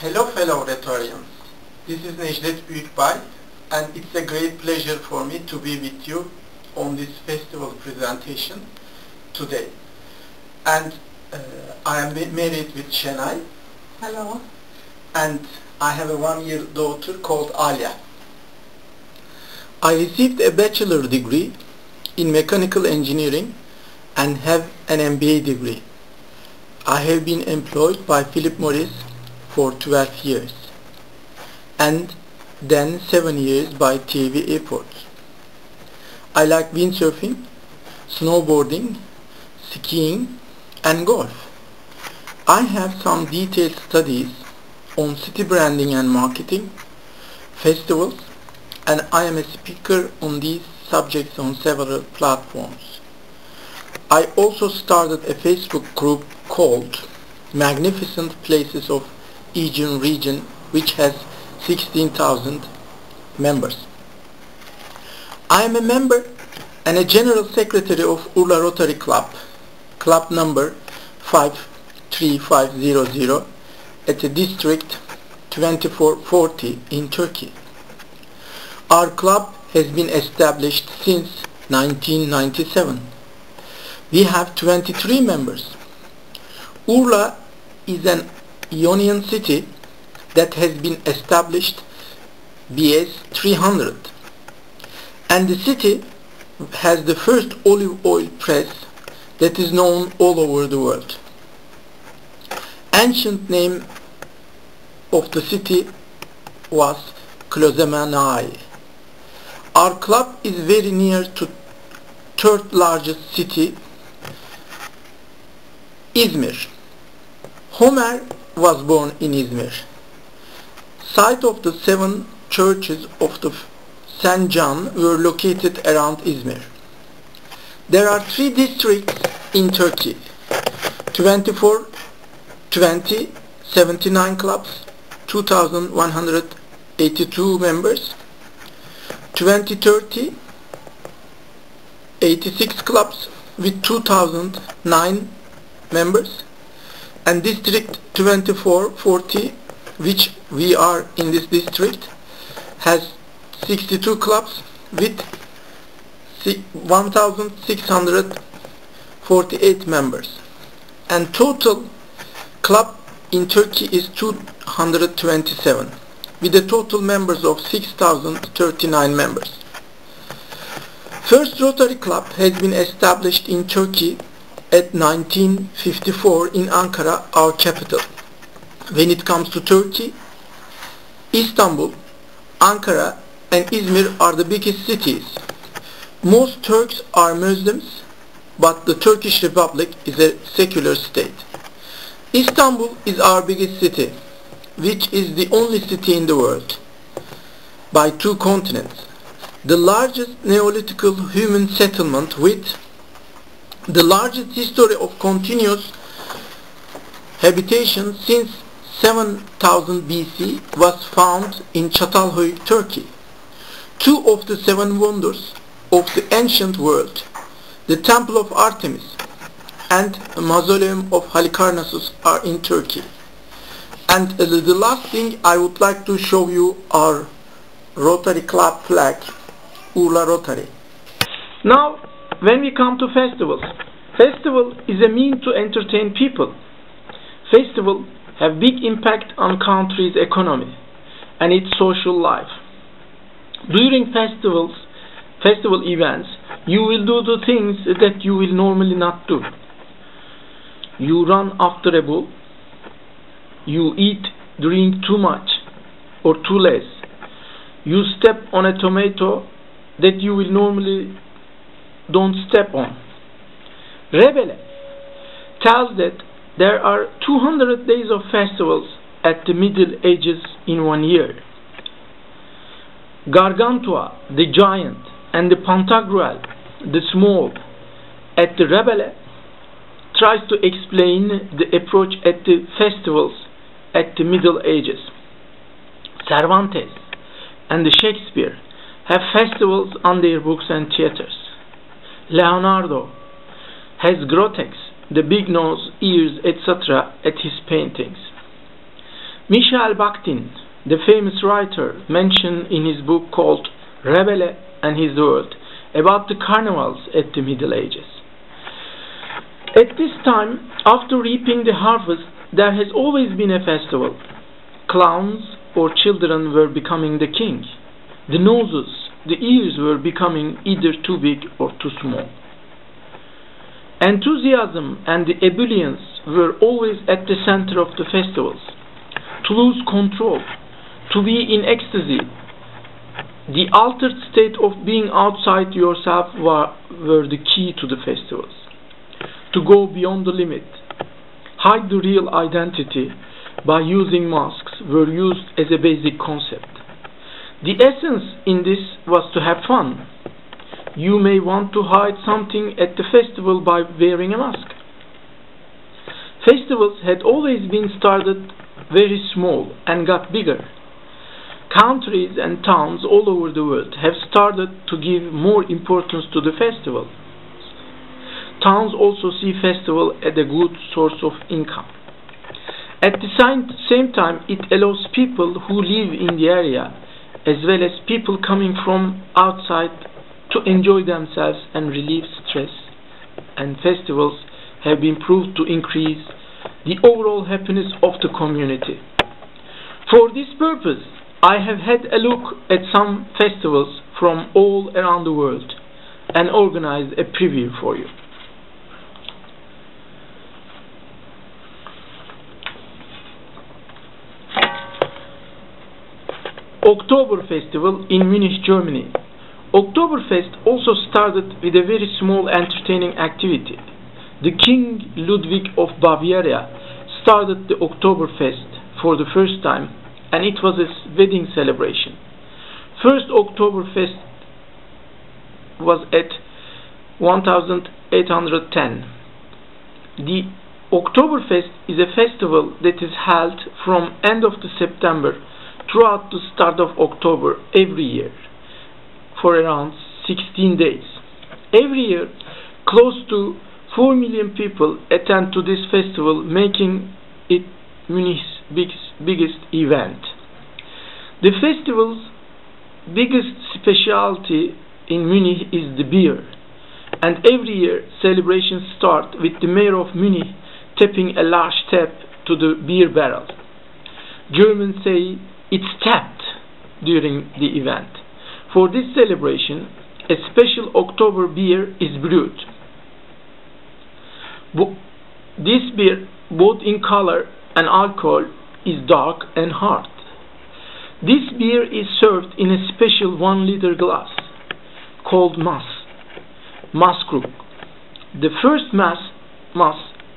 Hello fellow Rotarians, this is Necdet Buyukbay and it's a great pleasure for me to be with you on this festival presentation today. And I am married with Şenay. Hello. And I have a 1-year daughter called Alya. I received a bachelor degree in mechanical engineering and have an MBA degree. I have been employed by Philip Morris for 12 years and then 7 years by TAV Airports. I like windsurfing, snowboarding, skiing and golf. I have some detailed studies on city branding and marketing, festivals, and I am a speaker on these subjects on several platforms. I also started a Facebook group called Magnificent Places of Aegean Region, which has 16,000 members. I am a member and a general secretary of Urla Rotary Club, club number 53500 at the district 2440 in Turkey. Our club has been established since 1997. We have 23 members. Urla is an Ionian city that has been established BS 300, and the city has the first olive oil press that is known all over the world. Ancient name of the city was Klozemenai. Our club is very near to third largest city, Izmir. Homer was born in Izmir. Site of the 7 churches of the St. John were located around Izmir. There are 3 districts in Turkey: 24, 20, 79 clubs, 2,182 members; 2030, 86 clubs with 2,009 members; and district 2440, which we are in this district, has 62 clubs with 1,648 members, and total club in Turkey is 227 with a total members of 6,039 members. First Rotary Club has been established in Turkey at 1954 in Ankara, our capital. When it comes to Turkey, Istanbul, Ankara and Izmir are the biggest cities. Most Turks are Muslims, but the Turkish Republic is a secular state. Istanbul is our biggest city, which is the only city in the world by 2 continents. The largest Neolithical human settlement with the largest history of continuous habitation since 7000 BC was found in Çatalhöyük, Turkey. 2 of the 7 wonders of the ancient world, the Temple of Artemis and the Mausoleum of Halicarnassus, are in Turkey. And the last thing I would like to show you our Rotary Club flag, Urla Rotary. Now, when we come to festivals, festival is a mean to entertain people. Festivals have big impact on country's economy and its social life. During festival events, you will do the things that you will normally not do. You run after a bull, you drink too much or too less, you step on a tomato that you will normally don't step on. Rebele tells that there are 200 days of festivals at the Middle Ages in 1 year. Gargantua, the giant, and the Pantagruel, the small, at the Rebele tries to explain the approach at the festivals at the Middle Ages. Cervantes and the Shakespeare have festivals on their books and theaters. Leonardo has grotesques, the big nose, ears, etc. at his paintings. Michel Bakhtin, the famous writer, mentioned in his book called Rabelais and His World about the carnivals at the Middle Ages. At this time, after reaping the harvest, there has always been a festival. Clowns or children were becoming the king. The noses, the ears were becoming either too big or too small. Enthusiasm and the ebullience were always at the center of the festivals. To lose control, to be in ecstasy, the altered state of being outside yourself were the key to the festivals. To go beyond the limit, hide the real identity by using masks were used as a basic concept. The essence in this was to have fun. You may want to hide something at the festival by wearing a mask. Festivals had always been started very small and got bigger. Countries and towns all over the world have started to give more importance to the festival. Towns also see festival as a good source of income. At the same time, it allows people who live in the area, as well as people coming from outside, to enjoy themselves and relieve stress. And festivals have been proved to increase the overall happiness of the community. For this purpose, I have had a look at some festivals from all around the world and organized a preview for you. Oktober Festival in Munich, Germany. Oktoberfest also started with a very small entertaining activity. The King Ludwig of Bavaria started the Oktoberfest for the first time, and it was a wedding celebration. First Oktoberfest was at 1810. The Oktoberfest is a festival that is held from end of the September throughout the start of October every year for around 16 days. Every year, close to 4 million people attend to this festival, making it Munich's biggest event. The festival's biggest specialty in Munich is the beer, and every year celebrations start with the mayor of Munich tapping a large tap to the beer barrel. Germans say it's tapped during the event. For this celebration, a special October beer is brewed. This beer, both in color and alcohol, is dark and hard. This beer is served in a special 1-liter glass called Maßkrug. The first Mass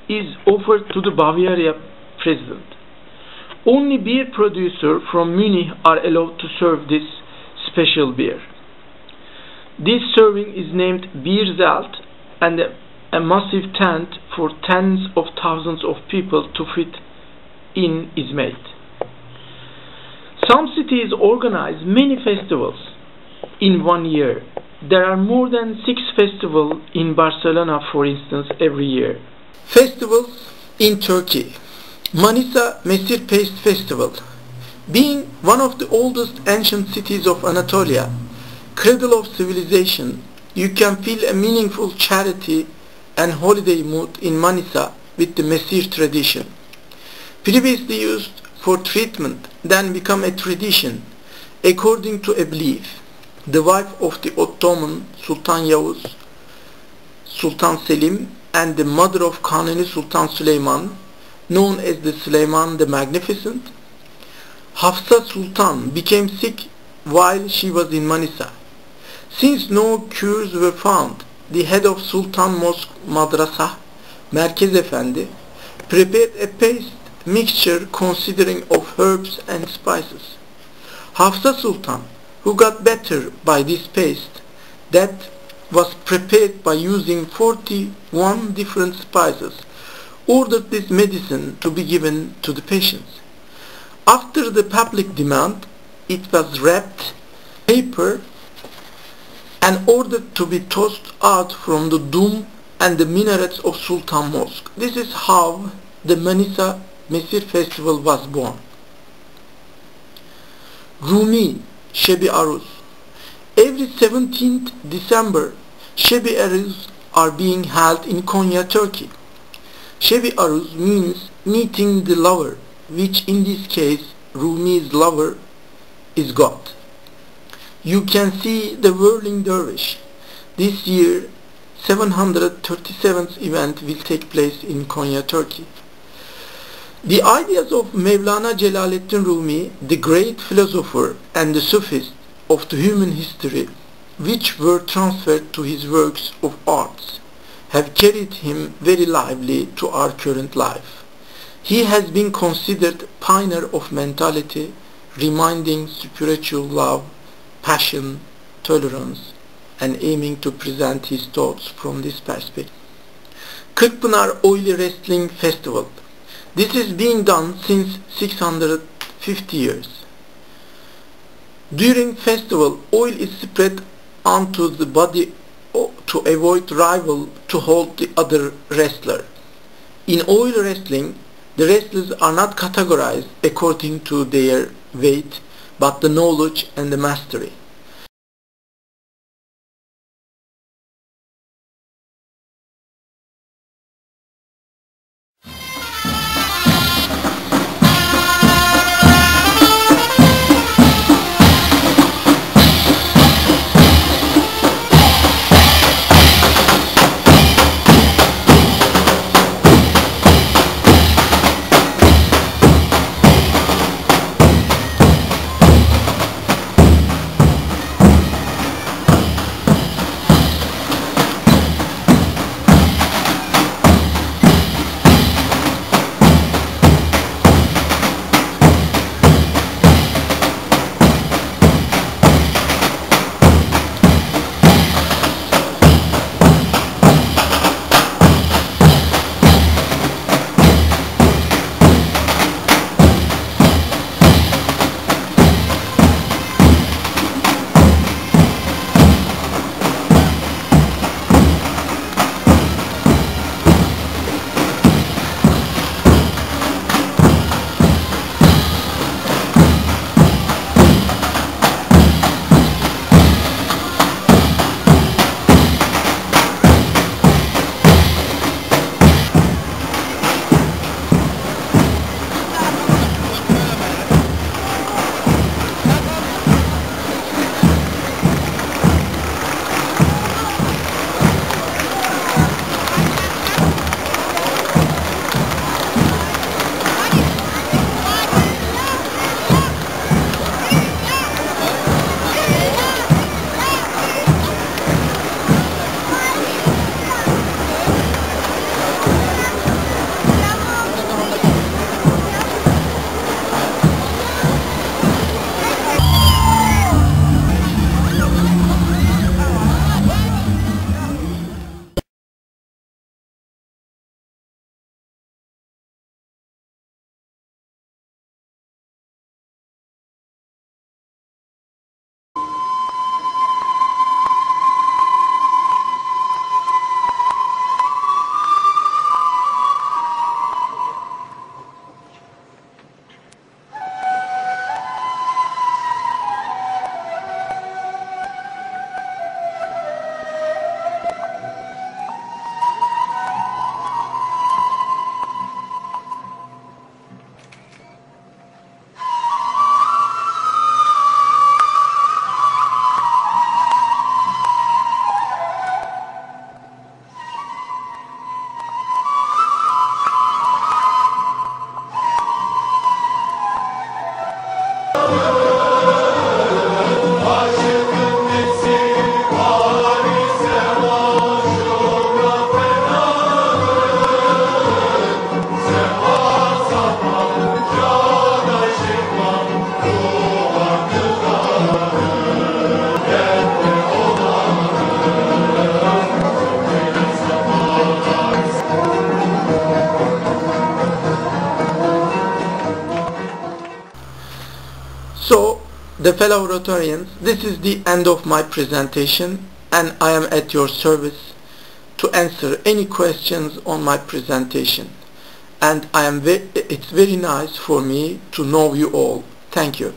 is offered to the Bavaria president. Only beer producers from Munich are allowed to serve this special beer. This serving is named Bierzelt, and a massive tent for tens of thousands of people to fit in is made. Some cities organize many festivals in 1 year. There are more than 6 festivals in Barcelona, for instance, every year. Festivals in Turkey. Manisa Mesir Paste Festival. Being one of the oldest ancient cities of Anatolia, cradle of civilization, you can feel a meaningful charity and holiday mood in Manisa with the Mesir tradition. Previously used for treatment, then become a tradition, according to a belief. The wife of the Ottoman Sultan Yavuz, Sultan Selim, and the mother of Kanuni Sultan Süleyman, known as the Süleyman the Magnificent, Hafsa Sultan, became sick while she was in Manisa. Since no cures were found, the head of Sultan Mosque Madrasa, Merkez Efendi, prepared a paste mixture consisting of herbs and spices. Hafsa Sultan, who got better by this paste that was prepared by using 41 different spices, ordered this medicine to be given to the patients. After the public demand, it was wrapped in paper and ordered to be tossed out from the dome and the minarets of Sultan Mosque. This is how the Manisa Mesir Festival was born. Rumi, Şebi Aruz. Every 17th December, Şebi Aruz are being held in Konya, Turkey. Şebi Aruz means meeting the lover, which in this case, Rumi's lover is God. You can see the whirling dervish. This year, 737th event will take place in Konya, Turkey. The ideas of Mevlana Celaleddin Rumi, the great philosopher and the Sufist of the human history, which were transferred to his works of arts, have carried him very lively to our current life. He has been considered pioneer of mentality, reminding spiritual love, passion, tolerance, and aiming to present his thoughts from this perspective. Kırkpınar Oily Wrestling Festival. This is being done since 650 years. During festival, oil is spread onto the body to avoid rival to hold the other wrestler. In oil wrestling, the wrestlers are not categorized according to their weight, but the knowledge and the mastery. So, the fellow Rotarians, this is the end of my presentation, and I am at your service to answer any questions on my presentation. And it's very nice for me to know you all. Thank you.